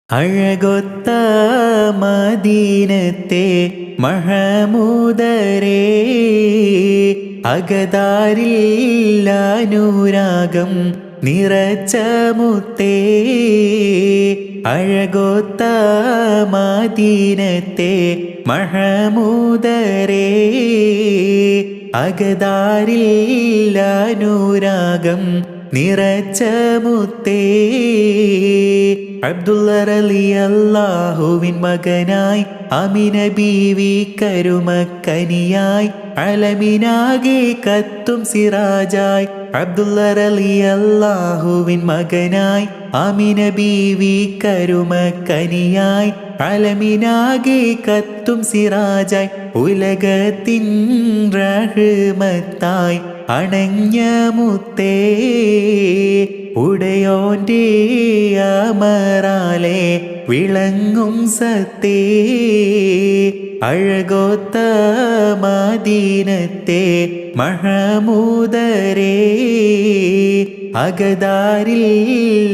അഴകൊത്ത മദീനത്തെ മഹമൂദരേ, അകതാരിൽ അനുരാഗം നിറച്ച മുത്തേ. അഴകൊത്ത മദീനത്തെ മഹമൂദരേ, അകതാരിൽ അനുരാഗം നിറച്ച മുത്തേ. അബ്ദുള്ള റളിയല്ലാഹുവിൻ മകനായി അമിന ബീവി കരുമക്കനിയായി അലമിനാകെ കത്തും സിറാജായി. അബ്ദുള്ള റളിയല്ലാഹുവിൻ മകനായി അമിന ബീവി കരുമക്കനിയായി അലമിനാകെ കത്തും സിറാജായി. ഉലകത്തിൻ റഹ്മത്തായി അണഞ്ഞ മുത്തേ, ഉടയോന്റെ അമറാലെ വിളങ്ങും സത്തേ. അഴകൊത്ത മദീനത്തെ മഹമൂദരേ, അകതാരിൽ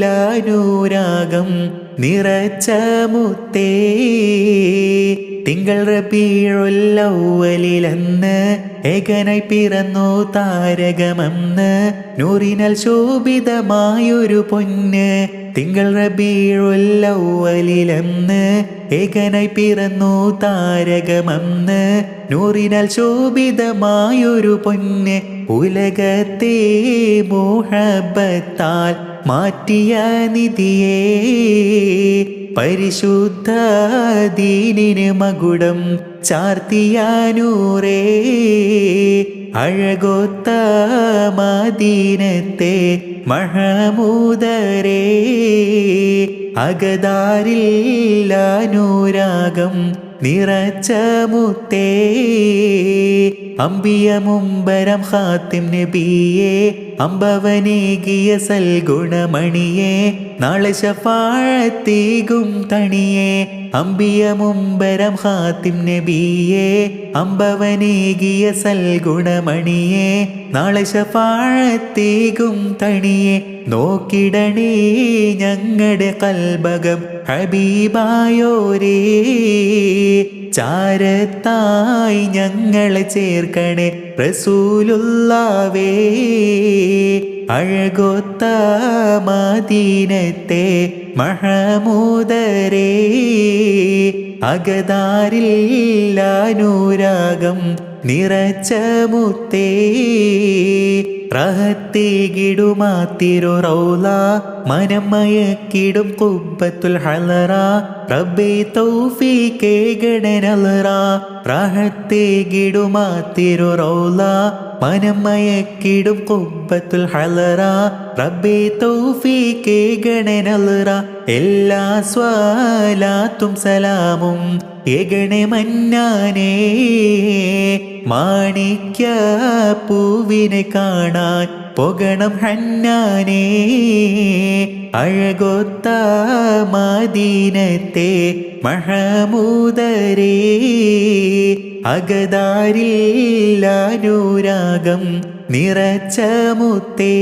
അനുരാഗം നിറച്ച മുത്തേ. തിങ്കൾ റബീഉൽ അവ്വലിലന്ന് ഏകനായി പിറന്നു താരകമെന്ന്, നൂറിനാൽ ശോഭിതമായൊരു പൊന്ന്. തിങ്കൾ റബീഉൽ അവ്വലിലന്ന് ഏകനായി പിറന്നു താരകമെന്ന്, നൂറിനാൽ ശോഭിതമായൊരു പൊന്ന്. ഉലകത്തെ മുഹബ്ബത്താൽ മാറ്റിയ നിധിയേ, പരിശുദ്ധ ദീനിന് മകുടം ചാർത്തിയ നൂറേ. അഴകൊത്ത മദീനത്തെ മഹമൂദരേ, അകതാരിൽ അനുരാഗം നിറച്ച മുത്തേ. അമ്പിയ മുമ്പരം ഖാത്തിം നബിയേ, അമ്പവനേകിയ സൽഗുണമണിയേ, നാളെ ശഫാഅത്തേകും തണിയേ. അമ്പിയ മുമ്പരം ഖാത്തിം നബിയേ, അമ്പവനേകിയ സൽഗുണമണിയേ, നാളെ ശഫാഅത്തേകും തണിയേ. നോക്കിടണേ ഞങ്ങളുടെ കൽബകം ഹബീബായോരേ, ചാരത്തായി ഞങ്ങളെ ചേർക്കണേ റസൂലുള്ളാവേ. അഴകൊത്ത മദീനത്തെ മഹമൂദരേ, അകതാരിൽ അനുരാഗം നിറച്ച മുത്തേ. റഹത്തേകിടുമാത്തിരു റൗള, മനം മയക്കിടും ഖുബ്ബത്തുൽ ഹളറ, റബ്ബേ തൗഫീഖേകണേ നളറ. റഹത്തേകിടുമാത്തിരു റൗള, മനം മയക്കിടും ഖുബ്ബത്തുൽ ഹളറ, റബ്ബേ തൗഫീഖേകണേ നളറ. എല്ലാ സ്വലാത്തും സലാമും ഏകണേ മന്നാനേ, മാണിക്യ പൂവിനെ കാണാൻ പോകണം ഹന്നാനേ. അഴകൊത്ത മദീനത്തെ മഹമൂദരേ, അകതാരിൽ അനുരാഗം നിറച്ച മുത്തേ.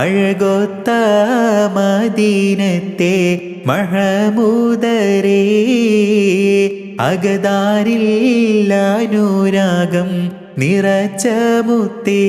അഴകൊത്ത മദീനത്തെ മഹമൂദരേ, അകതാരിൽ അനുരാഗം നിറച്ച മുത്തേ.